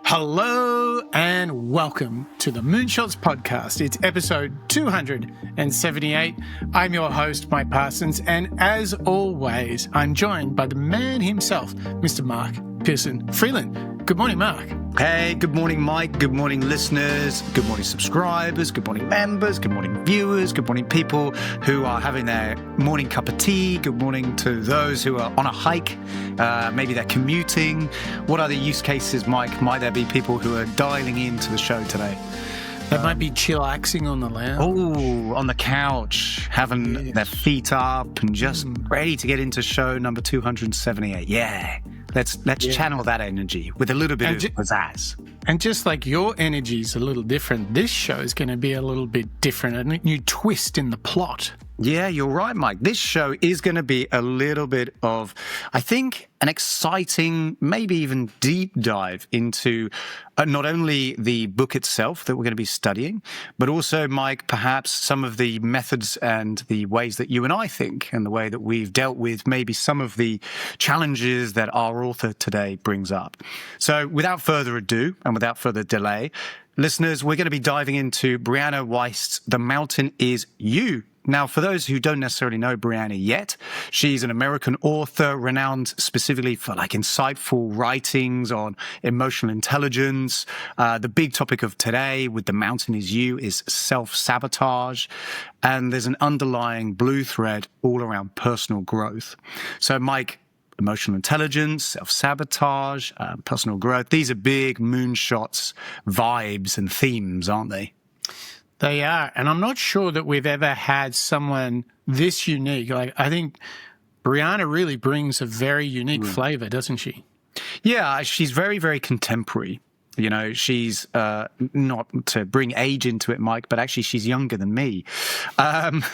Hello and welcome to the Moonshots Podcast. It's episode 278. I'm your host, Mike Parsons, and as always, I'm joined by the man himself, Mr. Mark Pearson Freeland. Good morning, Mark. Hey, good morning, Mike. Good morning, listeners. Good morning, subscribers. Good morning, members. Good morning, viewers. Good morning, people who are having their morning cup of tea. Good morning to those who are on a hike. Maybe they're commuting. What other use cases, Mike, might there be people who are dialing into the show today? They might be chillaxing on the lounge. Oh, on the couch, having their feet up and just ready to get into show number 278. Yeah. Let's channel that energy with a little bit of pizzazz. And just like your energy is a little different, this show is going to be a little bit different, a new twist in the plot. Yeah, you're right, Mike. This show is going to be a little bit of, I think, an exciting, maybe even deep dive into not only the book itself that we're going to be studying, but also, Mike, perhaps some of the methods and the ways that you and I think and the way that we've dealt with maybe some of the challenges that our author today brings up. So without further ado and without further delay, listeners, we're going to be diving into Brianna Wiest's The Mountain Is You. Now, for those who don't necessarily know Brianna yet, she's an American author renowned specifically for insightful writings on emotional intelligence. The big topic of today with The Mountain Is You is self-sabotage. And there's an underlying blue thread all around personal growth. So, Mike, emotional intelligence, self-sabotage, personal growth, these are big moonshots, vibes and themes, aren't they? They are. And I'm not sure that we've ever had someone this unique. I think Brianna really brings a very unique flavor, doesn't she? Yeah, she's very, very contemporary. You know, she's not to bring age into it, Mike, but actually she's younger than me.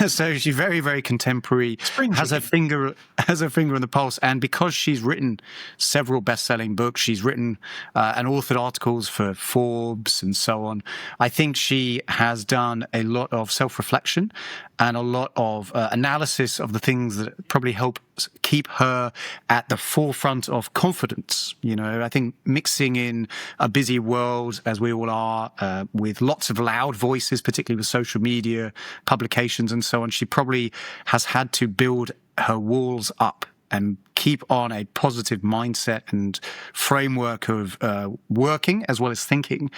So she's very, very contemporary, has her finger on the pulse. And because she's written several best-selling books, she's written and authored articles for Forbes and so on. I think she has done a lot of self-reflection and a lot of analysis of the things that probably help keep her at the forefront of confidence. You know, I think mixing in a busy world, as we all are, with lots of loud voices, particularly with social media, publications and so on, she probably has had to build her walls up and keep on a positive mindset and framework of working as well as thinking.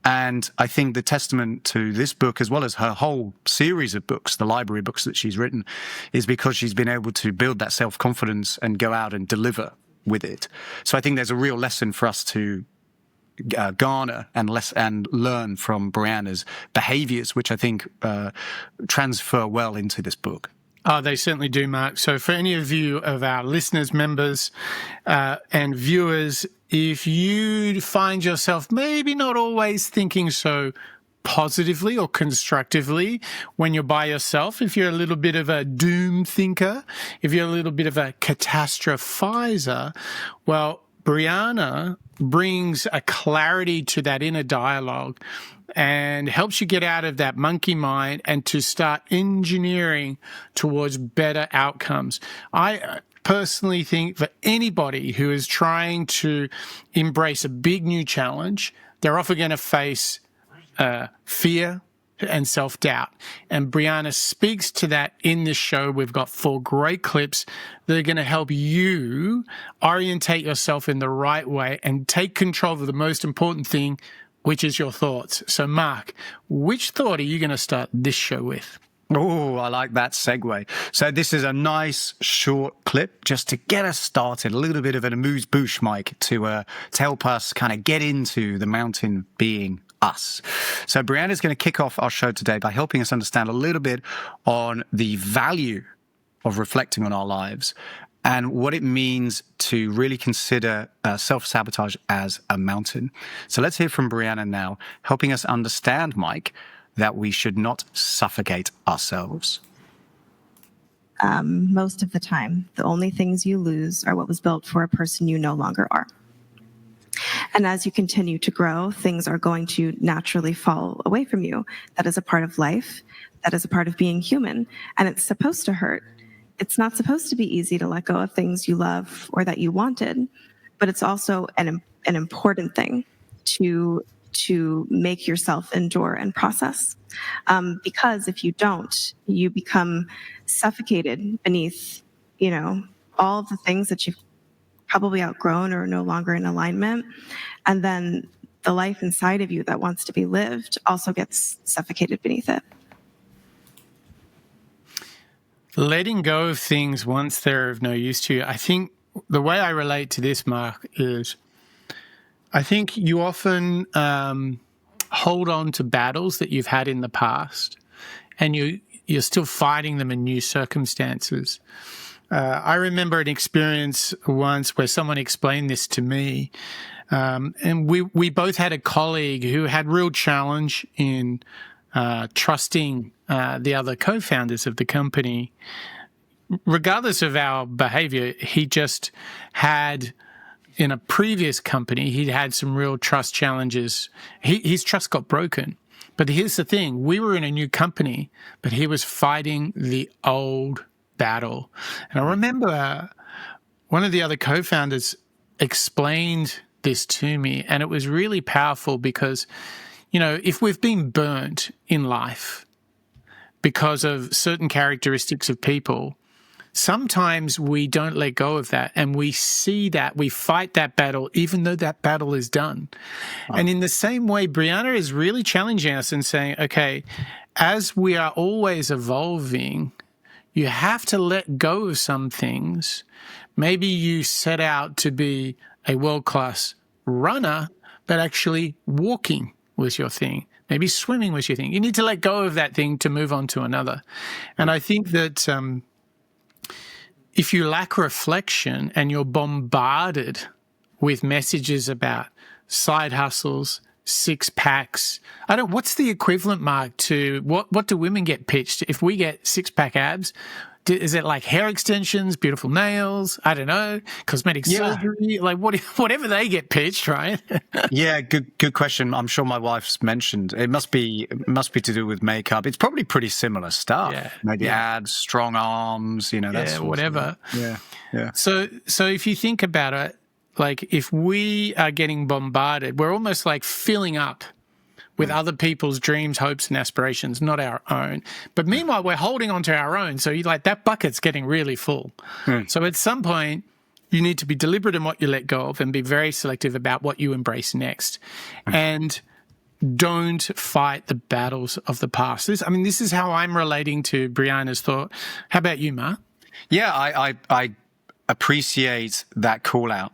And I think the testament to this book, as well as her whole series of books, the library books that she's written, is because she's been able to build that self-confidence and go out and deliver with it. So I think there's a real lesson for us to garner and learn from Brianna's behaviors, which I think transfer well into this book. Oh, they certainly do, Mark. So for any of you of our listeners, members, and viewers, if you find yourself maybe not always thinking so positively or constructively when you're by yourself, if you're a little bit of a doom thinker, if you're a little bit of a catastrophizer, well, Brianna brings a clarity to that inner dialogue and helps you get out of that monkey mind and to start engineering towards better outcomes. I personally think for anybody who is trying to embrace a big new challenge, they're often going to face fear and self-doubt. And Brianna speaks to that in this show. We've got 4 great clips that are going to help you orientate yourself in the right way and take control of the most important thing, which is your thoughts. So, Mark, which thought are you going to start this show with? Oh, I like that segue. So this is a nice short clip just to get us started, a little bit of an amuse-bouche, Mike, to help us kind of get into the mountain being us. So Brianna's going to kick off our show today by helping us understand a little bit on the value of reflecting on our lives and what it means to really consider self-sabotage as a mountain. So let's hear from Brianna now, helping us understand, Mike, that we should not suffocate ourselves. Most of the time, the only things you lose are what was built for a person you no longer are. And as you continue to grow, things are going to naturally fall away from you. That is a part of life. That is a part of being human. And it's supposed to hurt. It's not supposed to be easy to let go of things you love or that you wanted, but it's also an important thing. to make yourself endure and process. Because if you don't, you become suffocated beneath, all of the things that you've probably outgrown or are no longer in alignment. And then the life inside of you that wants to be lived also gets suffocated beneath it. Letting go of things once they're of no use to you. I think the way I relate to this, Mark, is I think you often hold on to battles that you've had in the past, and you're still fighting them in new circumstances. I remember an experience once where someone explained this to me, and we both had a colleague who had real challenge in trusting the other co-founders of the company. Regardless of our behavior, he just had, in a previous company, he'd had some real trust challenges. His trust got broken. But here's the thing. We were in a new company, but he was fighting the old battle. And I remember one of the other co-founders explained this to me, and it was really powerful because, if we've been burnt in life because of certain characteristics of people, sometimes we don't let go of that, and we see that, we fight that battle, even though that battle is done. Oh. And in the same way, Brianna is really challenging us and saying, okay, as we are always evolving, you have to let go of some things. Maybe you set out to be a world-class runner, but actually walking was your thing. Maybe swimming was your thing. You need to let go of that thing to move on to another. And I think that if you lack reflection and you're bombarded with messages about side hustles, six packs, what's the equivalent, Mark, to what do women get pitched? If we get six pack abs, is it like hair extensions, beautiful nails? I don't know, cosmetic surgery, like whatever they get pitched, right? Yeah, good question. I'm sure my wife's mentioned it must be to do with makeup. It's probably pretty similar stuff. Yeah, maybe abs, strong arms, that sort whatever. Of yeah. So if you think about it, like if we are getting bombarded, we're almost like filling up with other people's dreams, hopes, and aspirations, not our own. But meanwhile, we're holding on to our own. So that bucket's getting really full. So at some point, you need to be deliberate in what you let go of and be very selective about what you embrace next. And don't fight the battles of the past. This is how I'm relating to Brianna's thought. How about you, Mark? Yeah, I appreciate that call out.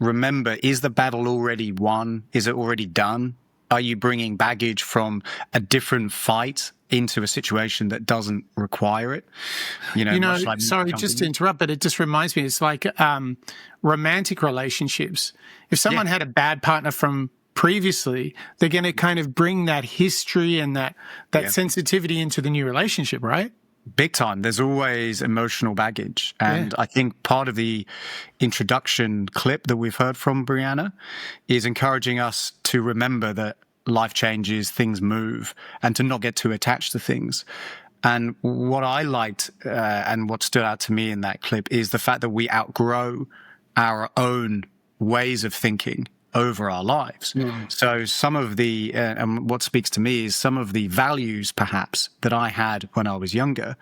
Remember, is the battle already won? Is it already done? Are you bringing baggage from a different fight into a situation that doesn't require it? Sorry, just to interrupt, but it just reminds me, it's like romantic relationships. If someone had a bad partner from previously, they're going to kind of bring that history and that sensitivity into the new relationship, right? Big time. There's always emotional baggage. And I think part of the introduction clip that we've heard from Brianna is encouraging us to remember that life changes, things move, and to not get too attached to things. And what I liked and what stood out to me in that clip is the fact that we outgrow our own ways of thinking over our lives. So some of the, and what speaks to me is some of the values perhaps that I had when I was younger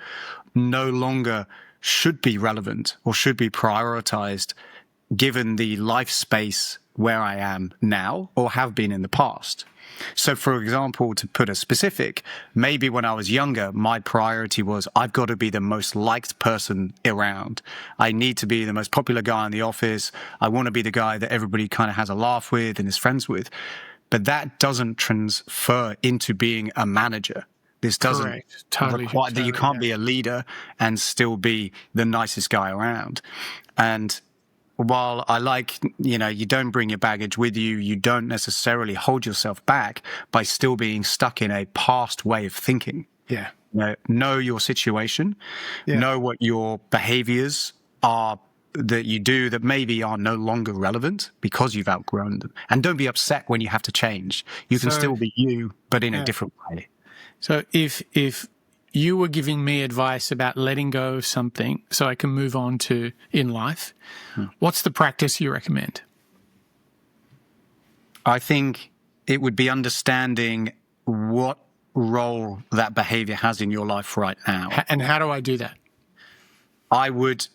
no longer should be relevant or should be prioritized given the life space where I am now or have been in the past. So, for example, to put a specific, maybe when I was younger, my priority was I've got to be the most liked person around. I need to be the most popular guy in the office. I want to be the guy that everybody kind of has a laugh with and is friends with. But that doesn't transfer into being a manager. This doesn't require that you can't be a leader and still be the nicest guy around. And while I like, you don't bring your baggage with you, you don't necessarily hold yourself back by still being stuck in a past way of thinking. Yeah. Know your situation, know what your behaviors are that you do that maybe are no longer relevant because you've outgrown them. And don't be upset when you have to change. You can still be you, but in a different way. So if you were giving me advice about letting go of something so I can move on to in life, what's the practice you recommend? I think it would be understanding what role that behavior has in your life right now. And how do I do that? I would,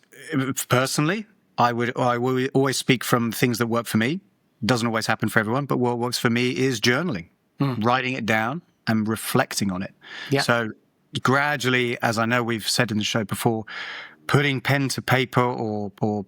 personally, I would always speak from things that work for me. Doesn't always happen for everyone, but what works for me is journaling, writing it down and reflecting on it. Yeah. So gradually, as I know we've said in the show before, putting pen to paper or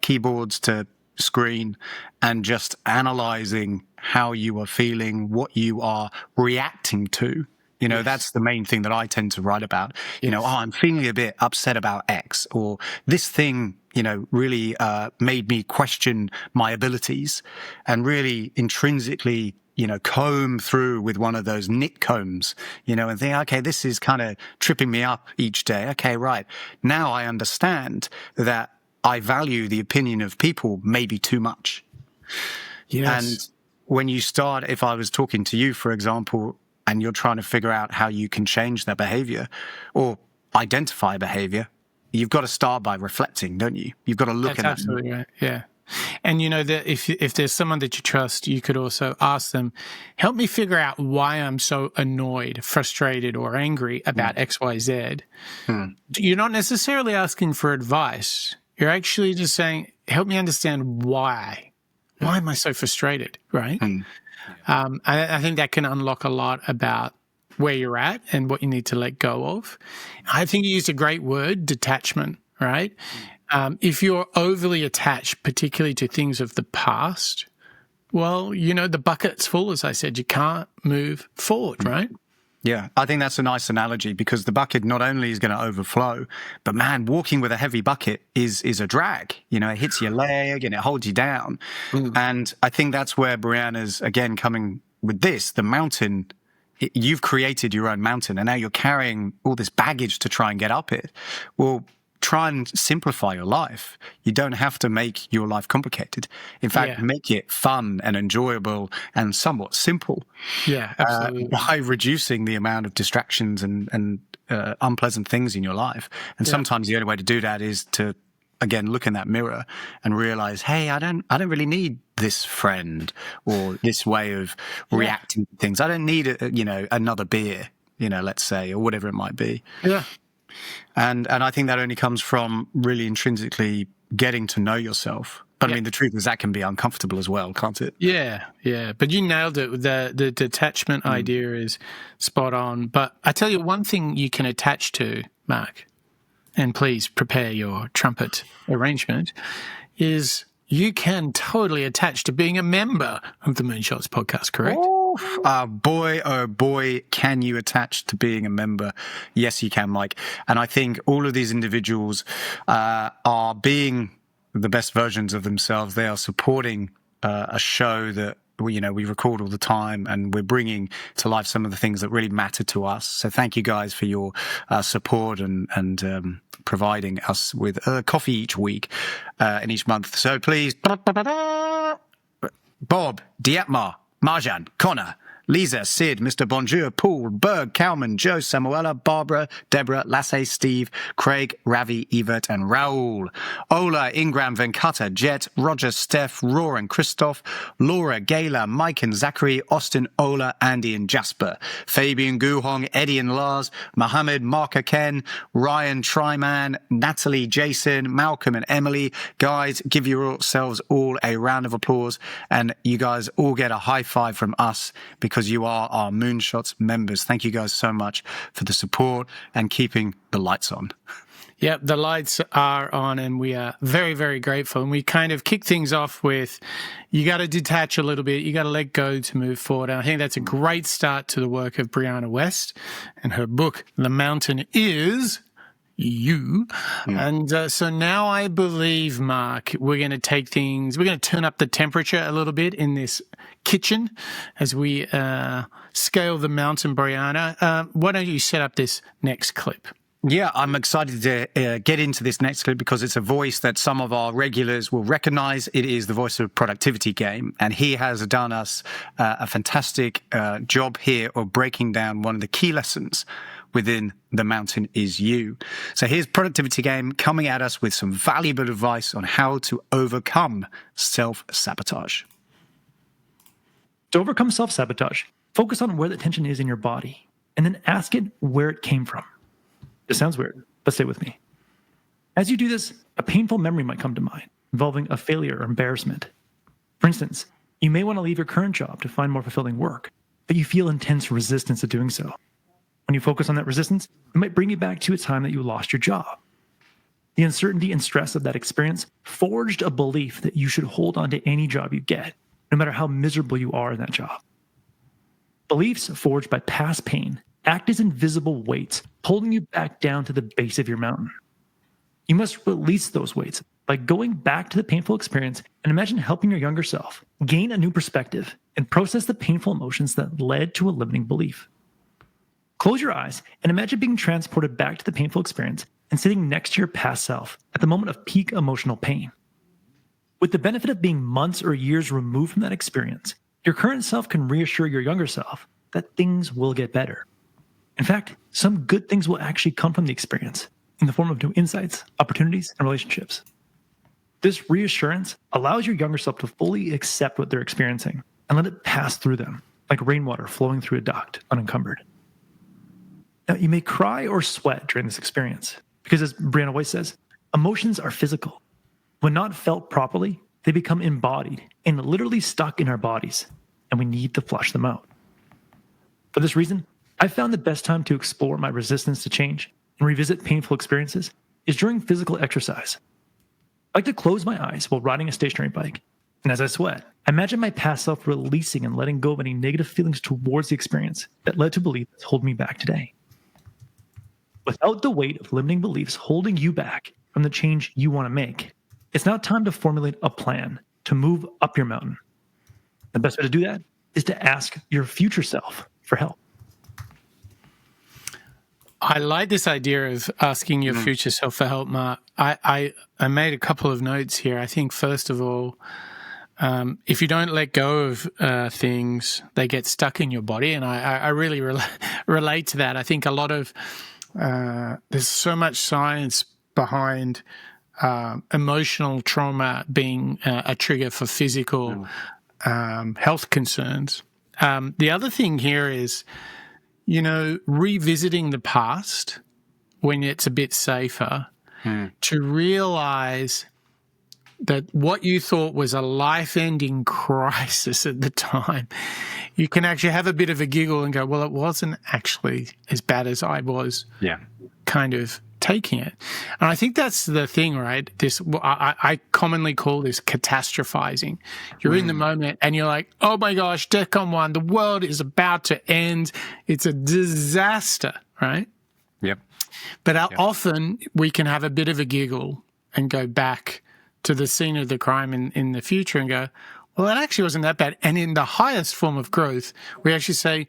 keyboards to screen and just analyzing how you are feeling, what you are reacting to. You know, that's the main thing that I tend to write about. You know, I'm feeling a bit upset about X, or this thing, you know, really made me question my abilities, and really intrinsically, you know, comb through with one of those nit combs, you know, and think, okay, this is kind of tripping me up each day. Okay, right. Now I understand that I value the opinion of people maybe too much. Yes. And when you start, if I was talking to you, for example, and you're trying to figure out how you can change their behavior or identify behavior, you've got to start by reflecting, don't you? You've got to look at it. Absolutely right. Yeah. And you know that if there's someone that you trust, you could also ask them, help me figure out why I'm so annoyed, frustrated, or angry about XYZ. You're not necessarily asking for advice. You're actually just saying, help me understand why. Why am I so frustrated, right? I think that can unlock a lot about where you're at and what you need to let go of. I think you used a great word, detachment, right? If you're overly attached, particularly to things of the past, well, you know, the bucket's full, as I said. You can't move forward, right? Yeah, I think that's a nice analogy, because the bucket not only is going to overflow, but man, walking with a heavy bucket is a drag. You know, it hits your leg and it holds you down. And I think that's where Brianna's, again, coming with this, the mountain. You've created your own mountain, and now you're carrying all this baggage to try and get up it. Well, try and simplify your life. You don't have to make your life complicated. In fact, make it fun and enjoyable and somewhat simple. Yeah, absolutely. By reducing the amount of distractions and unpleasant things in your life. And sometimes the only way to do that is to, again, look in that mirror and realize, hey, I don't really need this friend or this way of reacting to things. I don't need another beer, let's say, or whatever it might be. Yeah. And I think that only comes from really intrinsically getting to know yourself. But I mean, the truth is that can be uncomfortable as well, can't it? Yeah, yeah. But you nailed it. The detachment idea is spot on. But I tell you one thing you can attach to, Mark, and please prepare your trumpet arrangement, is you can totally attach to being a member of the Moonshots podcast, correct? Oh boy, can you attach to being a member? Yes, you can, Mike. And I think all of these individuals are being the best versions of themselves. They are supporting a show that we record all the time, and we're bringing to life some of the things that really matter to us. So thank you guys for your support and providing us with coffee each week and each month. So please, Bob, Dietmar, Marjan, Connor, Lisa, Sid, Mr. Bonjour, Paul, Berg, Kalman, Joe, Samuela, Barbara, Deborah, Lasse, Steve, Craig, Ravi, Evert, and Raoul. Ola, Ingram, Venkata, Jet, Roger, Steph, Roran, Christoph, Laura, Gayla, Mike and Zachary, Austin, Ola, Andy, and Jasper. Fabian, Guhong, Eddie and Lars, Mohammed, Marka, Ken, Ryan, Tryman, Natalie, Jason, Malcolm, and Emily. Guys, give yourselves all a round of applause, and you guys all get a high five from us, because you are our Moonshots members. Thank you guys so much for the support and keeping the lights on. Yep, the lights are on, and we are very, very grateful. And we kind of kick things off with, you got to detach a little bit. You got to let go to move forward. And I think that's a great start to the work of Brianna Wiest and her book, The Mountain Is You. And so now I believe, Mark, we're going to turn up the temperature a little bit in this kitchen as we scale the mountain, Brianna. Why don't you set up this next clip? Yeah, I'm excited to get into this next clip because it's a voice that some of our regulars will recognize. It is the voice of Productivity Game, and he has done us a fantastic job here of breaking down one of the key lessons within The Mountain Is You. So here's Productivity Game coming at us with some valuable advice on how to overcome self-sabotage. To overcome self-sabotage, focus on where the tension is in your body, and then ask it where it came from. This sounds weird, but stay with me. As you do this, a painful memory might come to mind, involving a failure or embarrassment. For instance, you may want to leave your current job to find more fulfilling work, but you feel intense resistance to doing so. When you focus on that resistance, it might bring you back to a time that you lost your job. The uncertainty and stress of that experience forged a belief that you should hold on to any job you get, no matter how miserable you are in that job. Beliefs forged by past pain act as invisible weights, holding you back down to the base of your mountain. You must release those weights by going back to the painful experience and imagine helping your younger self gain a new perspective and process the painful emotions that led to a limiting belief. Close your eyes and imagine being transported back to the painful experience and sitting next to your past self at the moment of peak emotional pain. With the benefit of being months or years removed from that experience, your current self can reassure your younger self that things will get better. In fact, some good things will actually come from the experience in the form of new insights, opportunities, and relationships. This reassurance allows your younger self to fully accept what they're experiencing and let it pass through them, like rainwater flowing through a duct, unencumbered. Now, you may cry or sweat during this experience, because as Brianna Wiest says, emotions are physical. When not felt properly, they become embodied and literally stuck in our bodies, and we need to flush them out. For this reason, I found the best time to explore my resistance to change and revisit painful experiences is during physical exercise. I like to close my eyes while riding a stationary bike, and as I sweat, I imagine my past self releasing and letting go of any negative feelings towards the experience that led to beliefs that hold me back today. Without the weight of limiting beliefs holding you back from the change you want to make, it's now time to formulate a plan to move up your mountain. The best way to do that is to ask your future self for help. I like this idea of asking your future self for help, Mark. I made a couple of notes here. I think, first of all, if you don't let go of things, they get stuck in your body. And I really relate to that. I think a lot of there's so much science behind emotional trauma being a trigger for physical health concerns. The other thing here is, revisiting the past when it's a bit safer to realize that what you thought was a life-ending crisis at the time, you can actually have a bit of a giggle and go, well, it wasn't actually as bad as I was kind of taking it. And I think that's the thing, right? I commonly call this catastrophizing. You're in the moment and you're like, oh my gosh, DEFCON 1, the world is about to end. It's a disaster, right? Yep. But often we can have a bit of a giggle and go back to the scene of the crime in the future and go, well, it actually wasn't that bad. And in the highest form of growth, we actually say,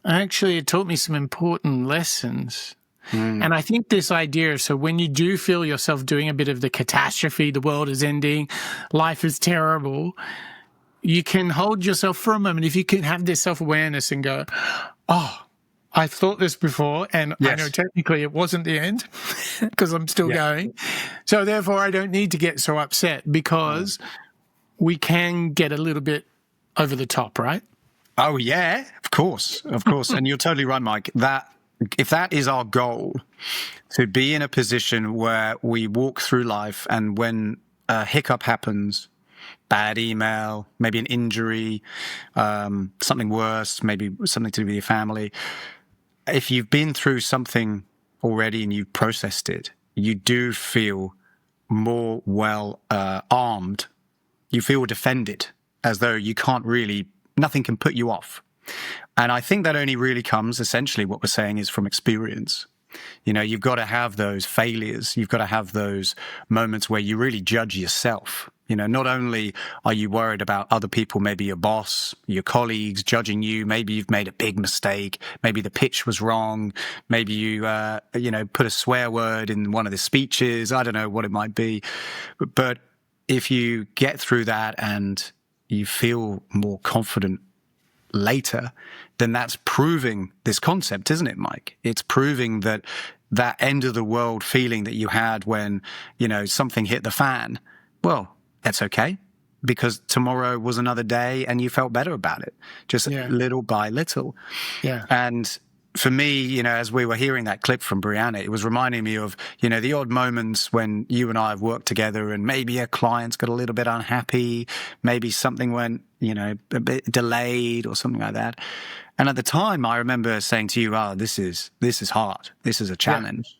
actually, it taught me some important lessons. And I think this idea, so when you do feel yourself doing a bit of the catastrophe, the world is ending, life is terrible, you can hold yourself for a moment. If you can have this self-awareness and go, oh, I thought this before, and I know technically it wasn't the end because I'm still going. So therefore, I don't need to get so upset because we can get a little bit over the top, right? Oh, yeah, of course. And you're totally right, Mike. If that is our goal, to be in a position where we walk through life and when a hiccup happens, bad email, maybe an injury, something worse, maybe something to do with your family, if you've been through something already and you've processed it, you do feel more well armed. You feel defended, as though nothing can put you off. And I think that only really comes, essentially what we're saying is from experience. You've got to have those failures. You've got to have those moments where you really judge yourself. Not only are you worried about other people, maybe your boss, your colleagues judging you, maybe you've made a big mistake, maybe the pitch was wrong, maybe you, put a swear word in one of the speeches, I don't know what it might be. But if you get through that and you feel more confident later, then that's proving this concept, isn't it, Mike? It's proving that end of the world feeling that you had when, something hit the fan, well, that's okay. because tomorrow was another day and you felt better about it, just little by little. Yeah. And for me, you know, as we were hearing that clip from Brianna, it was reminding me of, you know, the odd moments when you and I have worked together and maybe a client's got a little bit unhappy, maybe something went, you know, a bit delayed or something like that. And at the time, I remember saying to you, oh, this is hard. This is a challenge.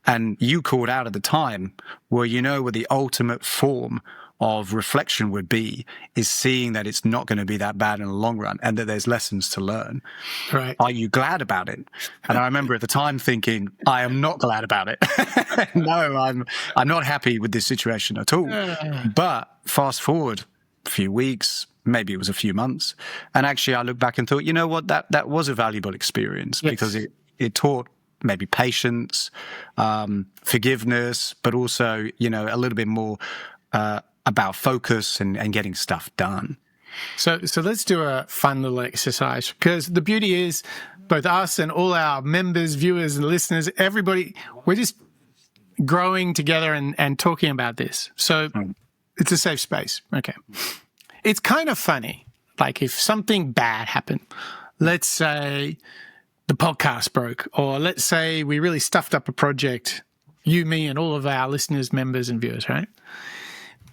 Yeah. And you called out at the time, well, you know what the ultimate form of reflection would be is seeing that it's not going to be that bad in the long run and that there's lessons to learn. Right. Are you glad about it? And I remember at the time thinking, I am not glad about it. No, I'm not happy with this situation at all. But fast forward a few weeks, maybe it was a few months, and actually I looked back and thought, you know what, that was a valuable experience because it taught maybe patience, forgiveness, but also, you know, a little bit more about focus and getting stuff done. So let's do a fun little exercise, because the beauty is both us and all our members, viewers and listeners, everybody, we're just growing together and talking about this. So it's a safe space. Okay. It's kind of funny. Like if something bad happened, let's say the podcast broke, or let's say we really stuffed up a project, you, me, and all of our listeners, members and viewers, right?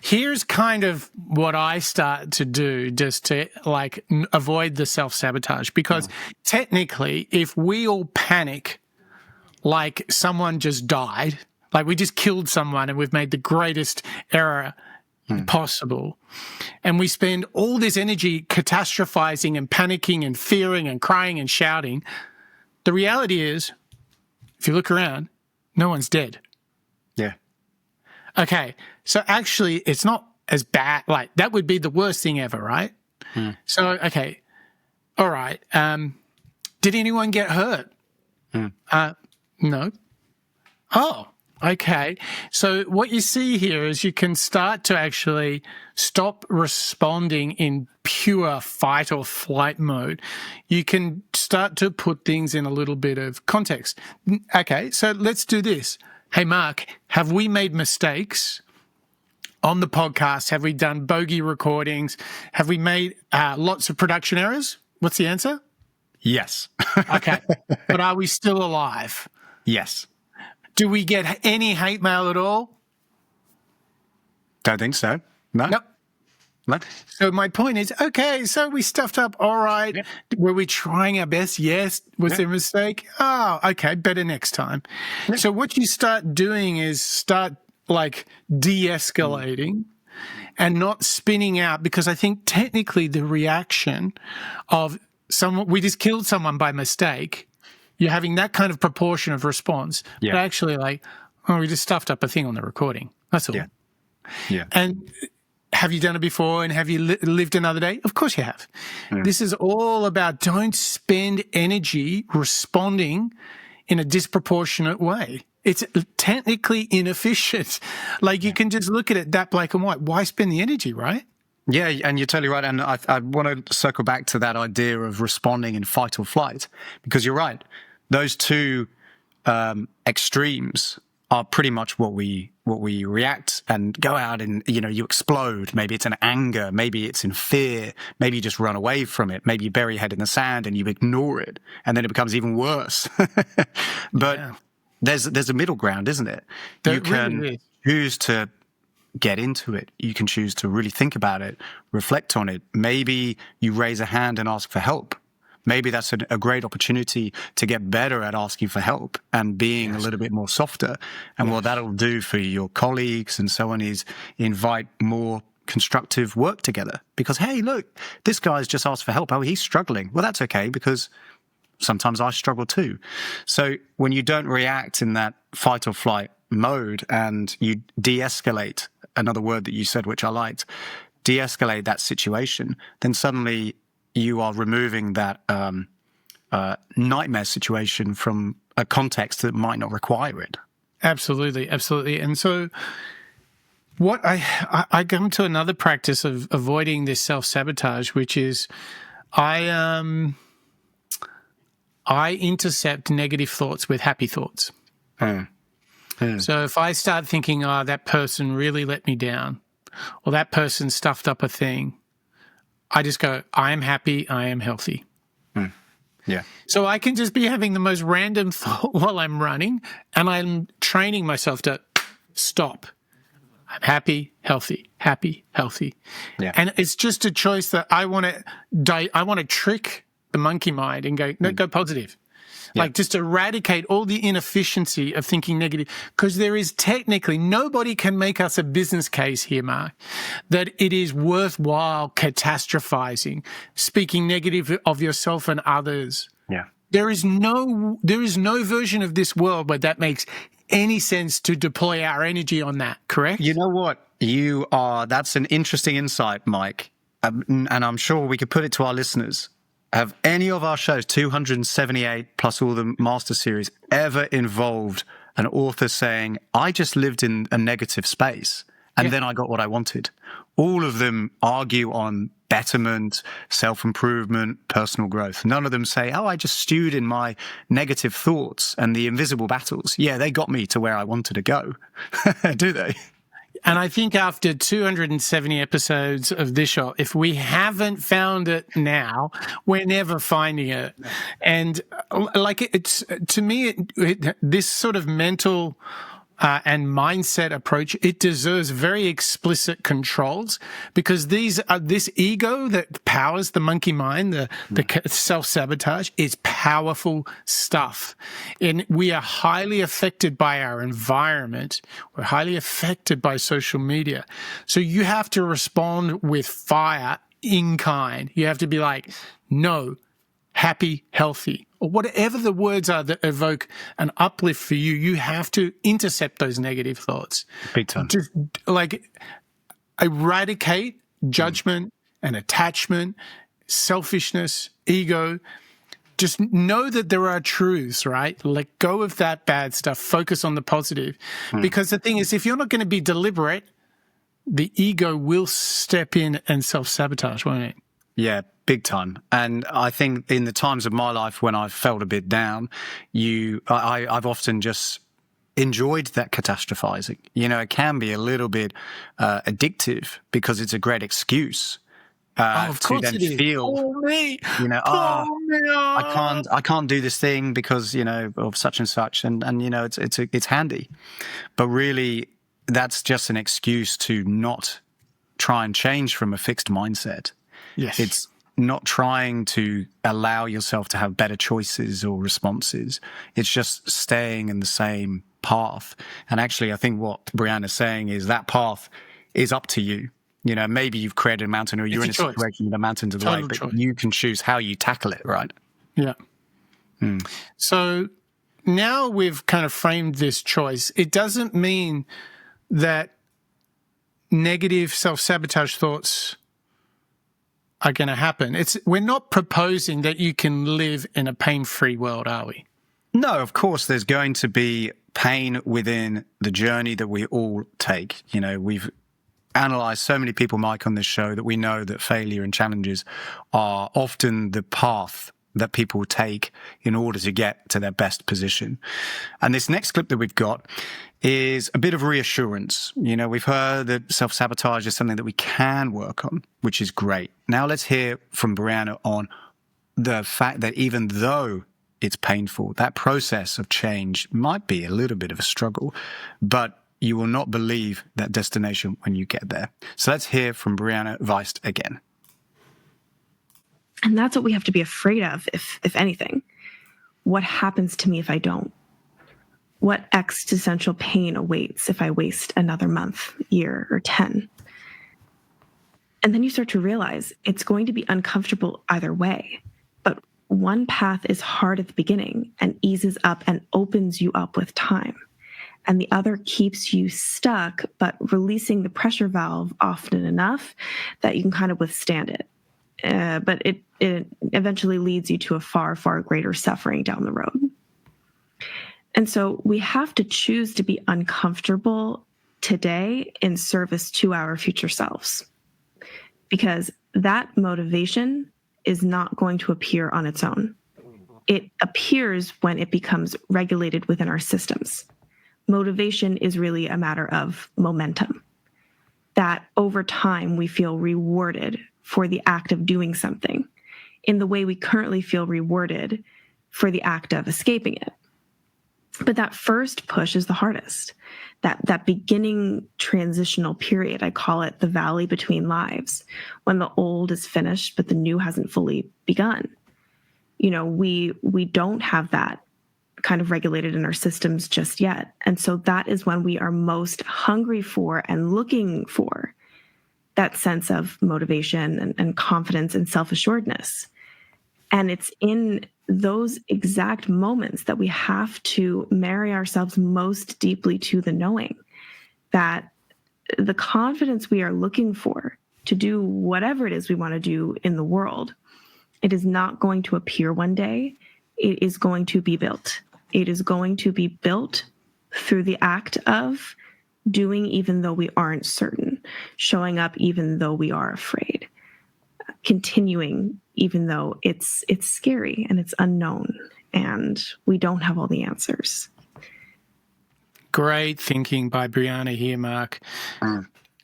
Here's kind of what I start to do just to like avoid the self-sabotage, because technically if we all panic like someone just died, like we just killed someone and we've made the greatest error possible, and we spend all this energy catastrophizing and panicking and fearing and crying and shouting, the reality is, if you look around, no one's dead. Yeah. Okay, so actually it's not as bad. Like that would be the worst thing ever, right? So, okay, all right. Did anyone get hurt? No. Oh, okay. So what you see here is you can start to actually stop responding in pure fight or flight mode. You can start to put things in a little bit of context. Okay, so let's do this. Hey, Mark, have we made mistakes on the podcast? Have we done bogey recordings? Have we made lots of production errors? What's the answer? Yes. Okay. But are we still alive? Yes. Do we get any hate mail at all? Don't think so. No. Nope. No. So my point is, okay, so we stuffed up. All right. Yeah. Were we trying our best? Yes. Was there a mistake? Oh, okay. Better next time. Yeah. So what you start doing is start like de-escalating and not spinning out, because I think technically the reaction of someone, we just killed someone by mistake, you're having that kind of proportion of response. Yeah. But actually like, oh, we just stuffed up a thing on the recording. That's all. Yeah. Yeah. And have you done it before, and have you lived another day? Of course you have. This is all about don't spend energy responding in a disproportionate way. It's technically inefficient. Like you can just look at it that black and white. Why spend the energy, right? Yeah, and you're totally right. And I want to circle back to that idea of responding in fight or flight, because you're right. Those two extremes are pretty much what we react and go out and, you know, you explode. Maybe it's in anger. Maybe it's in fear. Maybe you just run away from it. Maybe you bury your head in the sand and you ignore it. And then it becomes even worse. But there's a middle ground, isn't it? You can choose to get into it. You can choose to really think about it, reflect on it. Maybe you raise a hand and ask for help. Maybe that's a great opportunity to get better at asking for help and being a little bit more softer. And what that'll do for your colleagues and so on is invite more constructive work together. Because, hey, look, this guy's just asked for help. Oh, he's struggling. Well, that's okay, because sometimes I struggle too. So when you don't react in that fight or flight mode and you de-escalate, another word that you said, which I liked, de-escalate that situation, then suddenly you are removing that nightmare situation from a context that might not require it. Absolutely, absolutely. And so what I come to another practice of avoiding this self-sabotage, which is I intercept negative thoughts with happy thoughts. So if I start thinking, oh, that person really let me down, or that person stuffed up a thing, I just go, I am happy, I am healthy. Yeah. So I can just be having the most random thought while I'm running, and I'm training myself to stop. I'm happy, healthy, happy, healthy. Yeah. And it's just a choice that I want to trick the monkey mind and go, no, go positive. Yeah. Like just eradicate all the inefficiency of thinking negative, because there is technically, nobody can make us a business case here, Mark, that it is worthwhile catastrophizing, speaking negative of yourself and others. Yeah. There is no version of this world where that makes any sense to deploy our energy on that, correct? You know what? That's an interesting insight, Mike. And I'm sure we could put it to our listeners. Have any of our shows, 278 plus all the master series, ever involved an author saying, I just lived in a negative space and then I got what I wanted? All of them argue on betterment, self-improvement, personal growth. None of them say, I just stewed in my negative thoughts and the invisible battles. Yeah, they got me to where I wanted to go. Do they? And I think after 270 episodes of this show, if we haven't found it now, we're never finding it. And like it's, to me, this sort of mental and mindset approach, it deserves very explicit controls, because this ego that powers the monkey mind, the self-sabotage, is powerful stuff. And we are highly affected by our environment. We're highly affected by social media. So you have to respond with fire in kind. You have to be like, no, happy, healthy, or whatever the words are that evoke an uplift for you. You have to intercept those negative thoughts. Big time. Just like eradicate judgment and attachment, selfishness, ego. Just know that there are truths, right? Let go of that bad stuff. Focus on the positive. Because the thing is, if you're not going to be deliberate, the ego will step in and self-sabotage, won't it? Yeah, big time. And I think in the times of my life when I've felt a bit down, I've often just enjoyed that catastrophizing. You know, it can be a little bit addictive because it's a great excuse Of to course then it is. feel, Oh, me. you know, Oh, me. I can't do this thing because, you know, of such and such. And you know, it's handy. But really, that's just an excuse to not try and change from a fixed mindset. Yes. It's not trying to allow yourself to have better choices or responses. It's just staying in the same path. And actually, I think what Brianna's saying is that path is up to you. You know, maybe you've created a mountain, or you're in a situation with a mountain to the way, but you can choose how you tackle it, right? Yeah. So now we've kind of framed this choice. It doesn't mean that negative self-sabotage thoughts are going to happen. We're not proposing that you can live in a pain-free world, are we? No, of course, there's going to be pain within the journey that we all take. You know, we've analyzed so many people, Mike, on this show, that we know that failure and challenges are often the path that people take in order to get to their best position. And this next clip that we've got is a bit of reassurance. You know, we've heard that self-sabotage is something that we can work on, which is great. Now let's hear from Brianna on the fact that even though it's painful, that process of change might be a little bit of a struggle, but you will not believe that destination when you get there. So let's hear from Brianna Wiest again. And that's what we have to be afraid of, if anything. What happens to me if I don't? What existential pain awaits if I waste another month, year, or 10? And then you start to realize it's going to be uncomfortable either way. But one path is hard at the beginning and eases up and opens you up with time. And the other keeps you stuck, but releasing the pressure valve often enough that you can kind of withstand it. But it eventually leads you to a far, far greater suffering down the road. And so we have to choose to be uncomfortable today in service to our future selves, because that motivation is not going to appear on its own. It appears when it becomes regulated within our systems. Motivation is really a matter of momentum. that over time we feel rewarded for the act of doing something in the way we currently feel rewarded for the act of escaping it. But that first push is the hardest. That beginning transitional period, I call it the valley between lives, when the old is finished, but the new hasn't fully begun. We don't have that kind of regulated in our systems just yet. And so that is when we are most hungry for and looking for that sense of motivation and confidence and self-assuredness. And it's in those exact moments that we have to marry ourselves most deeply to the knowing that the confidence we are looking for to do whatever it is we want to do in the world, it is not going to appear one day. It is going to be built. It is going to be built through the act of doing even though we aren't certain, showing up even though we are afraid, continuing even though it's scary and it's unknown and we don't have all the answers. Great thinking by Brianna here, Mark.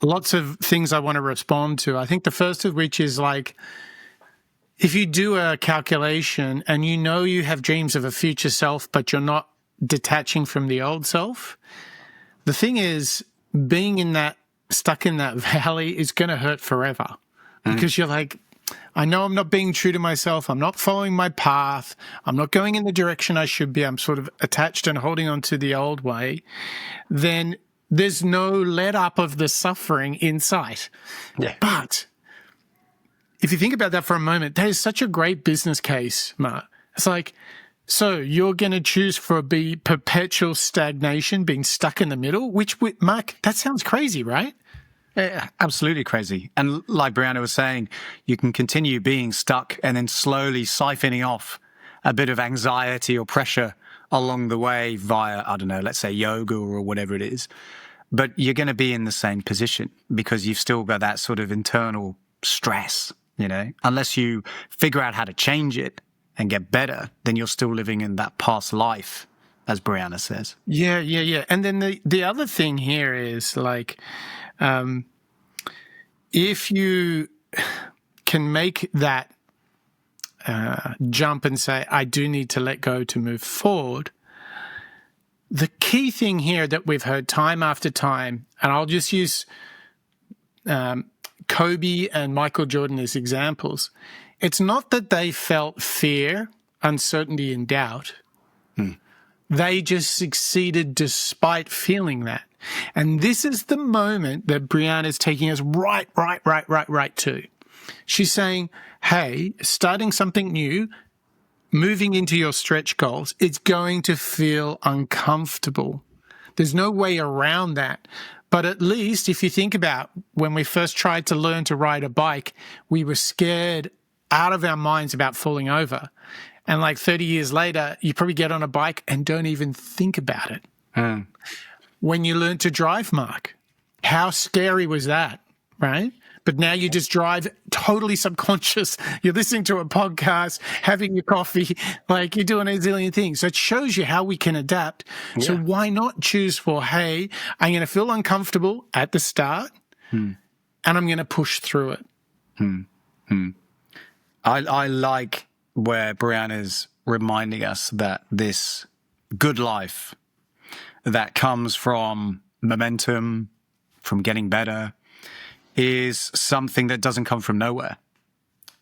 Lots of things I want to respond to. I think the first of which is like, if you do a calculation and you know you have dreams of a future self, but you're not detaching from the old self, the thing is, being stuck in that valley is going to hurt forever because you're like, I know I'm not being true to myself. I'm not following my path. I'm not going in the direction I should be. I'm sort of attached and holding on to the old way. Then there's no let up of the suffering in sight. Yeah. But if you think about that for a moment, that is such a great business case, Mark. It's like, so you're going to choose for perpetual stagnation, being stuck in the middle, which, Mark, that sounds crazy, right? Yeah, absolutely crazy. And like Brianna was saying, you can continue being stuck and then slowly siphoning off a bit of anxiety or pressure along the way via, I don't know, let's say yoga or whatever it is. But you're going to be in the same position because you've still got that sort of internal stress, unless you figure out how to change it and get better, then you're still living in that past life, as Brianna says. Yeah. And then the other thing here is like, if you can make that jump and say, I do need to let go to move forward, the key thing here that we've heard time after time, and I'll just use Kobe and Michael Jordan as examples, it's not that they felt fear, uncertainty, and doubt. They just succeeded despite feeling that. And this is the moment that Brianna is taking us right to. She's saying, hey, starting something new, moving into your stretch goals, it's going to feel uncomfortable. There's no way around that. But at least if you think about when we first tried to learn to ride a bike, we were scared out of our minds about falling over. And like 30 years later, you probably get on a bike and don't even think about it. When you learn to drive, Mark, how scary was that, right? But now you just drive totally subconscious. You're listening to a podcast, having your coffee, like you're doing a zillion things. So it shows you how we can adapt. Yeah. So why not choose for, hey, I'm going to feel uncomfortable at the start and I'm going to push through it. I like where Brianna's reminding us that this good life that comes from momentum, from getting better, is something that doesn't come from nowhere.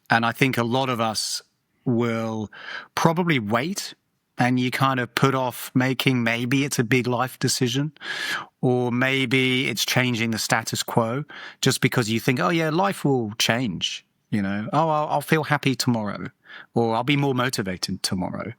And I think a lot of us will probably wait and you kind of put off making, maybe it's a big life decision, or maybe it's changing the status quo just because you think, oh yeah, life will change, I'll feel happy tomorrow, or I'll be more motivated tomorrow.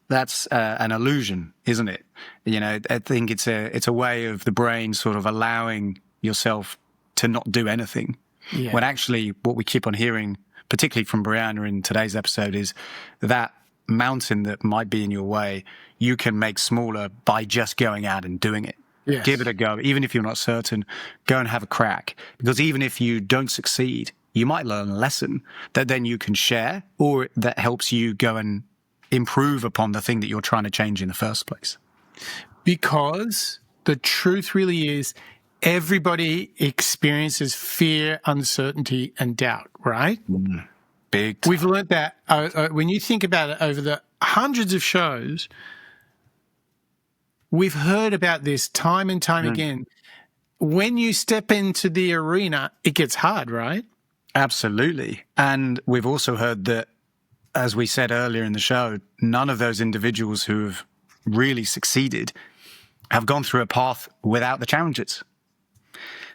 That's an illusion, isn't it? I think it's a way of the brain sort of allowing yourself to not do anything. Yeah. When actually what we keep on hearing, particularly from Brianna in today's episode, is that mountain that might be in your way, you can make smaller by just going out and doing it. Yes. Give it a go. Even if you're not certain, go and have a crack. Because even if you don't succeed, you might learn a lesson that then you can share, or that helps you go and improve upon the thing that you're trying to change in the first place. Because the truth really is, everybody experiences fear, uncertainty, and doubt, right? Big. We've learned that when you think about it over the hundreds of shows, we've heard about this time and time again. When you step into the arena, it gets hard, right? Absolutely. And we've also heard that, as we said earlier in the show, none of those individuals who have really succeeded have gone through a path without the challenges.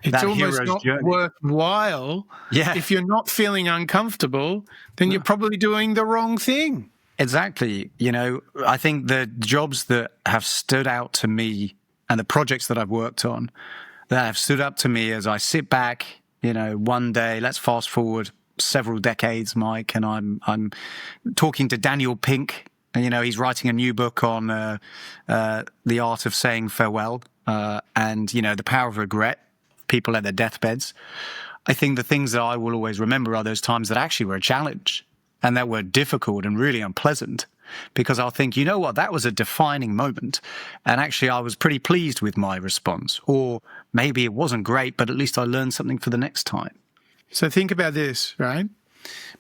It's That almost hero's not journey. worthwhile. Yeah. If you're not feeling uncomfortable, then you're probably doing the wrong thing. Exactly. You know, I think the jobs that have stood out to me and the projects that I've worked on that have stood up to me as I sit back, you know, one day, let's fast forward several decades, Mike, and I'm talking to Daniel Pink. And, you know, he's writing a new book on the art of saying farewell and, you know, the power of regret, people at their deathbeds. I think the things that I will always remember are those times that actually were a challenge and that were difficult and really unpleasant, because I'll think, you know what, that was a defining moment. And actually, I was pretty pleased with my response. Or maybe it wasn't great, but at least I learned something for the next time. So think about this, right?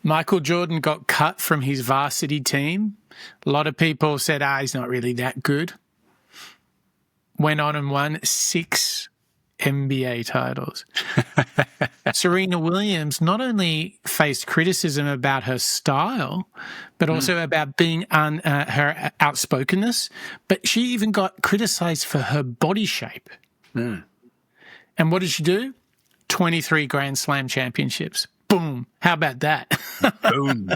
Michael Jordan got cut from his varsity team. A lot of people said, he's not really that good. Went on and won 6 NBA titles. Serena Williams not only faced criticism about her style, but also about being her outspokenness, but she even got criticized for her body shape. And what did she do? 23 Grand Slam championships. Boom. How about that? Boom.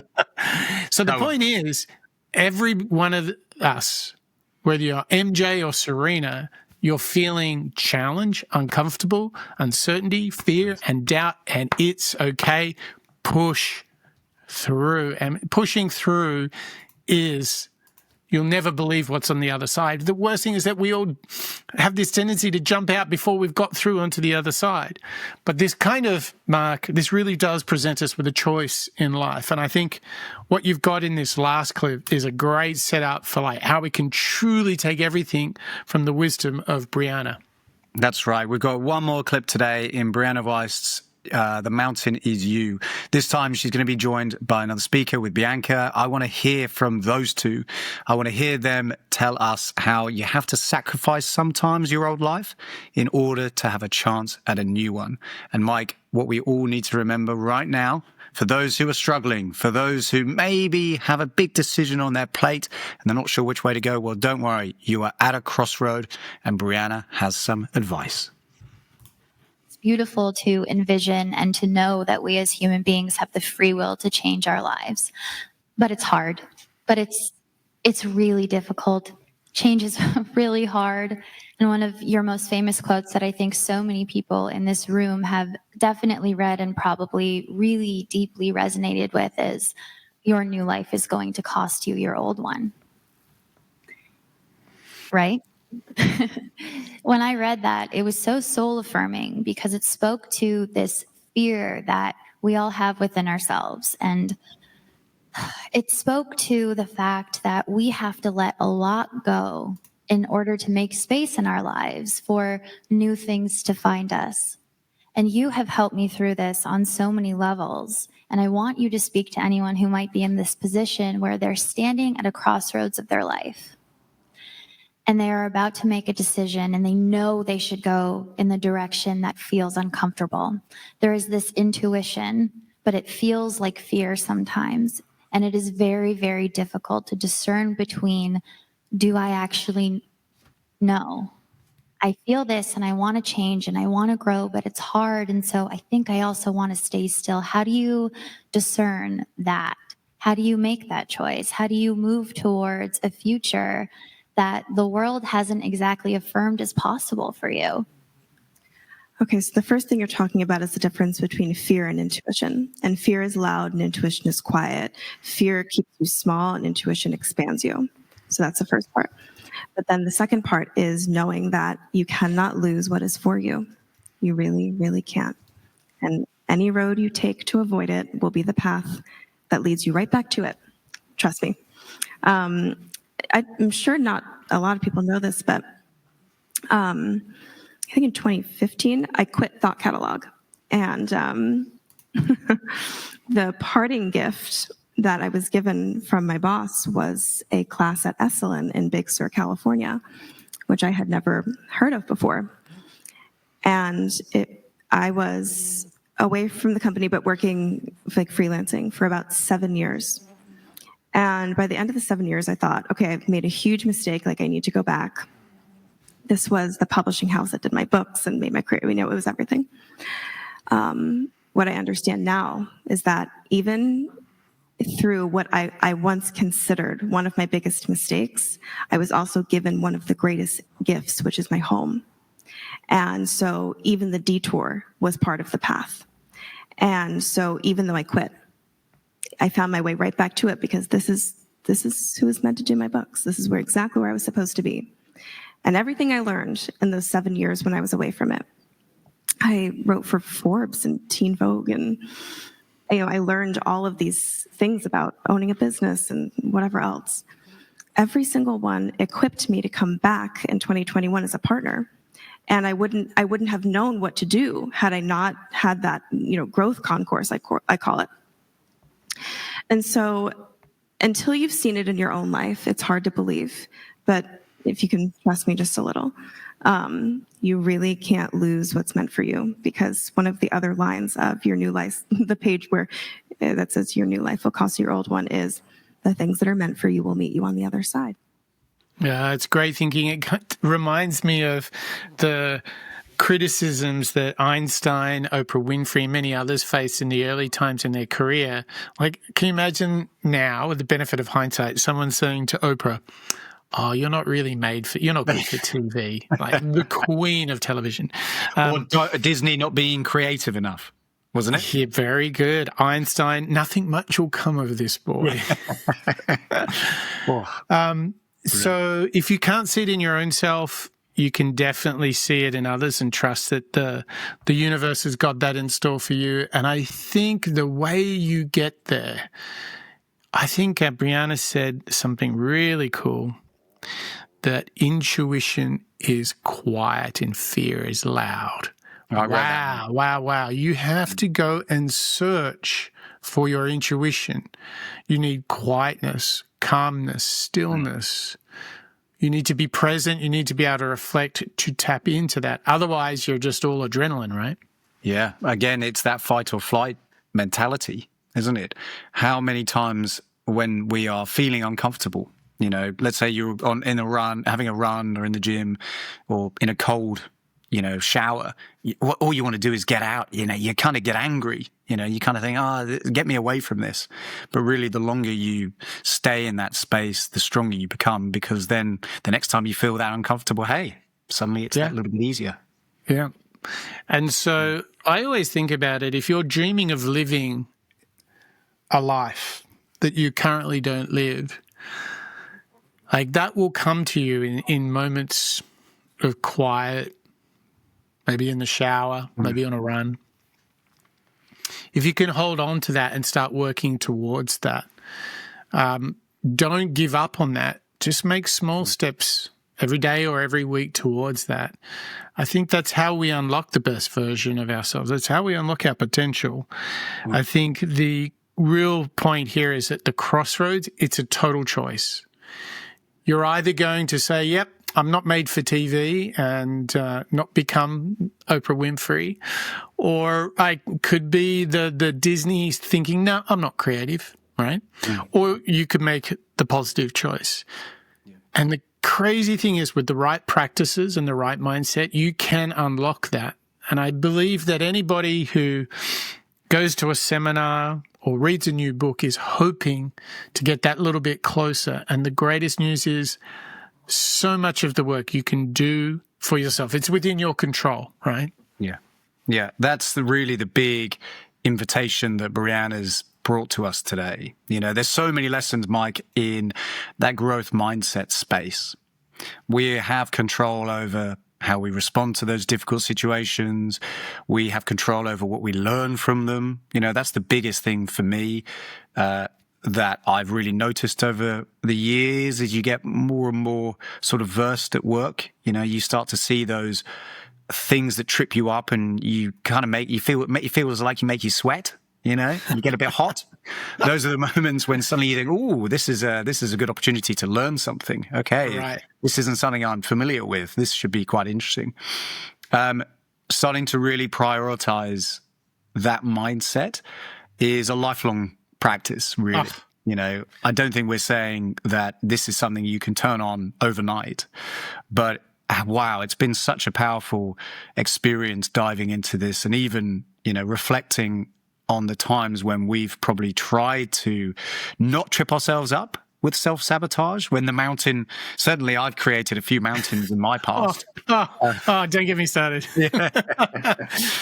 So the point is, every one of us, whether you're MJ or Serena, you're feeling challenge, uncomfortable, uncertainty, fear, and doubt, and it's okay. Push through. And pushing through is, you'll never believe what's on the other side. The worst thing is that we all have this tendency to jump out before we've got through onto the other side. But this kind of, Mark, this really does present us with a choice in life. And I think what you've got in this last clip is a great setup for like how we can truly take everything from the wisdom of Brianna. That's right. We've got one more clip today in Brianna Wiest's The Mountain Is You. This time she's going to be joined by another speaker with Bianca. I want to hear from those two. I want to hear them tell us how you have to sacrifice sometimes your old life in order to have a chance at a new one. And Mike, what we all need to remember right now, for those who are struggling, for those who maybe have a big decision on their plate and they're not sure which way to go, well, don't worry. You are at a crossroad and Brianna has some advice. Beautiful to envision and to know that we as human beings have the free will to change our lives. But it's hard. But it's really difficult. Change is really hard. And one of your most famous quotes that I think so many people in this room have definitely read and probably really deeply resonated with is, your new life is going to cost you your old one. Right? When I read that, it was so soul affirming because it spoke to this fear that we all have within ourselves. And it spoke to the fact that we have to let a lot go in order to make space in our lives for new things to find us. And you have helped me through this on so many levels. And I want you to speak to anyone who might be in this position where they're standing at a crossroads of their life. And they are about to make a decision and they know they should go in the direction that feels uncomfortable. There is this intuition, but it feels like fear sometimes. And it is very, very difficult to discern between, do I actually know? I feel this and I want to change and I want to grow, but it's hard. And so I think I also want to stay still. How do you discern that? How do you make that choice? How do you move towards a future that the world hasn't exactly affirmed as possible for you? Okay, so the first thing you're talking about is the difference between fear and intuition. And fear is loud and intuition is quiet. Fear keeps you small and intuition expands you. So that's the first part. But then the second part is knowing that you cannot lose what is for you. You really, really can't. And any road you take to avoid it will be the path that leads you right back to it. Trust me. I'm sure not a lot of people know this, but I think in 2015, I quit Thought Catalog. And the parting gift that I was given from my boss was a class at Esalen in Big Sur, California, which I had never heard of before. And I was away from the company, but working like freelancing for about 7 years. And by the end of the 7 years, I thought, okay, I've made a huge mistake. Like, I need to go back. This was the publishing house that did my books and made my career. We know it was everything. What I understand now is that even through what I once considered one of my biggest mistakes, I was also given one of the greatest gifts, which is my home. And so even the detour was part of the path. And so even though I quit, I found my way right back to it, because this is who was meant to do my books. This is exactly where I was supposed to be. And everything I learned in those 7 years when I was away from it, I wrote for Forbes and Teen Vogue, and I learned all of these things about owning a business and whatever else. Every single one equipped me to come back in 2021 as a partner. And I wouldn't have known what to do had I not had that, growth concourse, I call it. And so until you've seen it in your own life, it's hard to believe. But if you can trust me just a little, you really can't lose what's meant for you, because one of the other lines of your new life, the page where that says your new life will cost your old one, is the things that are meant for you will meet you on the other side. Yeah, it's great thinking. It reminds me of the criticisms that Einstein, Oprah Winfrey, and many others faced in the early times in their career. Like, can you imagine now, with the benefit of hindsight, someone saying to Oprah, "Oh, you're not good for TV," like the queen of television. Or Disney not being creative enough, wasn't it? Yeah, very good. Einstein, nothing much will come of this boy. So if you can't see it in your own self, you can definitely see it in others, and trust that the universe has got that in store for you. And I think the way you get there, I think Brianna said something really cool, that intuition is quiet and fear is loud. Wow. You have to go and search for your intuition. You need quietness, calmness, stillness. You need to be present. You need to be able to reflect to tap into that. Otherwise, you're just all adrenaline, right? Yeah. Again, it's that fight or flight mentality, isn't it? How many times when we are feeling uncomfortable, let's say you're having a run or in the gym or in a cold, shower, all you want to do is get out, you kind of get angry, you kind of think, get me away from this. But really, the longer you stay in that space, the stronger you become, because then the next time you feel that uncomfortable, hey, suddenly it's that little bit easier. Yeah. And so I always think about it, if you're dreaming of living a life that you currently don't live, like that will come to you in moments of quiet, maybe in the shower, maybe on a run. If you can hold on to that and start working towards that, don't give up on that. Just make small steps every day or every week towards that. I think that's how we unlock the best version of ourselves. That's how we unlock our potential. I think the real point here is at the crossroads, it's a total choice. You're either going to say, yep, I'm not made for TV and not become Oprah Winfrey, or I could be the Disney thinking, no, I'm not creative, right? Or you could make the positive choice. And the crazy thing is, with the right practices and the right mindset, you can unlock that. And I believe that anybody who goes to a seminar or reads a new book is hoping to get that little bit closer. And the greatest news is so much of the work you can do for yourself. It's within your control, right? Yeah. Yeah. That's really the big invitation that Brianna's brought to us today. There's so many lessons, Mike, in that growth mindset space. We have control over how we respond to those difficult situations. We have control over what we learn from them. That's the biggest thing for me that I've really noticed over the years. As you get more and more sort of versed at work, you start to see those things that trip you up and you kind of make you feel like you make you sweat. You know, you get a bit hot. Those are the moments when suddenly you think, "Oh, this is a good opportunity to learn something." Okay, Right. This isn't something I'm familiar with. This should be quite interesting. Starting to really prioritize that mindset is a lifelong practice, really. Oh. You know, I don't think we're saying that this is something you can turn on overnight, but wow, it's been such a powerful experience diving into this and even, you know, reflecting on the times when we've probably tried to not trip ourselves up with self-sabotage, when the mountain, certainly I've created a few mountains in my past. Don't get me started.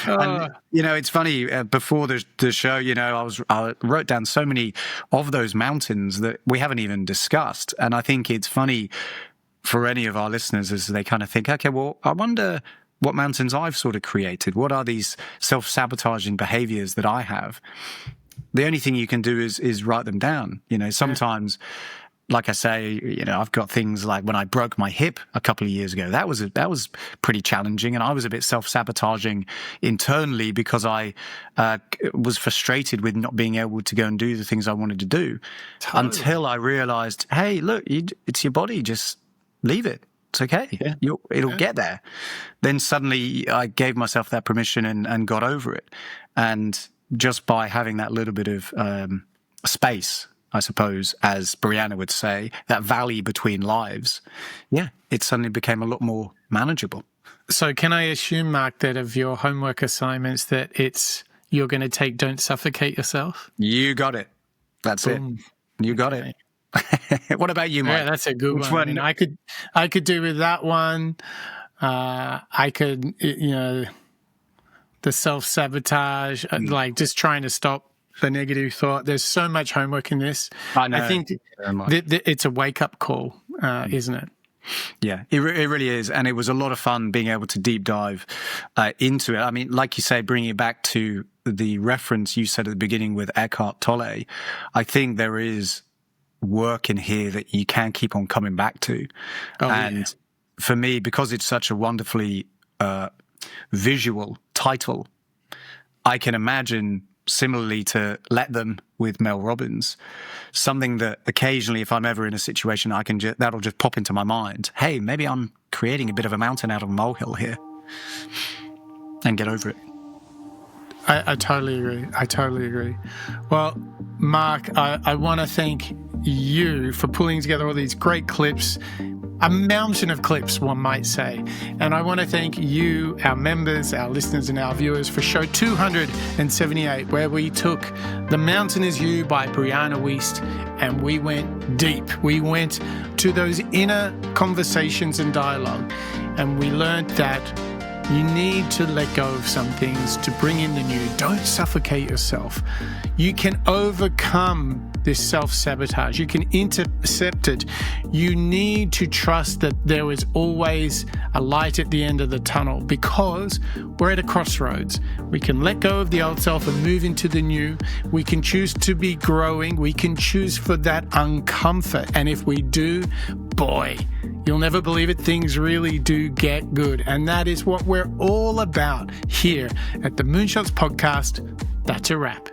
And, you know, it's funny, before the show, you know, I wrote down so many of those mountains that we haven't even discussed. And I think it's funny for any of our listeners as they kind of think, okay, well, I wonder what mountains I've sort of created. What are these self-sabotaging behaviors that I have? The only thing you can do is write them down. You know, sometimes, like I say, you know, I've got things like when I broke my hip a couple of years ago, that was pretty challenging. And I was a bit self-sabotaging internally because I was frustrated with not being able to go and do the things I wanted to do. Totally. Until I realized, hey, look, it's your body. Just leave it. It's okay. Yeah. It'll get there. Then suddenly I gave myself that permission and got over it. And just by having that little bit of space, I suppose, as Brianna would say, that valley between lives, it suddenly became a lot more manageable. So can I assume, Mark, that of your homework assignments that you're going to take Don't Suffocate Yourself? You got it. That's Boom. It. You got it. What about you, Mike? Yeah, that's a good one. I mean, I could do with that one. I could, you know, the self-sabotage, like just trying to stop the negative thought. There's so much homework in this. I know. I think it's a wake-up call, isn't it? Yeah, it really is. And it was a lot of fun being able to deep dive into it. I mean, like you say, bringing it back to the reference you said at the beginning with Eckhart Tolle, I think there is work in here that you can keep on coming back to. For me, because it's such a wonderfully visual title, I can imagine, similarly to Let Them with Mel Robbins, something that occasionally, if I'm ever in a situation, that'll just pop into my mind. Hey, maybe I'm creating a bit of a mountain out of a molehill here, and get over it. I totally agree. Well, Mark, I want to thank you for pulling together all these great clips, a mountain of clips, one might say. And I want to thank you, our members, our listeners, and our viewers for show 278, where we took The Mountain Is You by Brianna Wiest, and we went deep. We went to those inner conversations and dialogue, and we learned that you need to let go of some things to bring in the new. Don't suffocate yourself. You can overcome this self-sabotage. You can intercept it. You need to trust that there is always a light at the end of the tunnel, because we're at a crossroads. We can let go of the old self and move into the new. We can choose to be growing. We can choose for that uncomfort. And if we do, boy, you'll never believe it, things really do get good. And that is what we're all about here at the Moonshots Podcast. That's a wrap.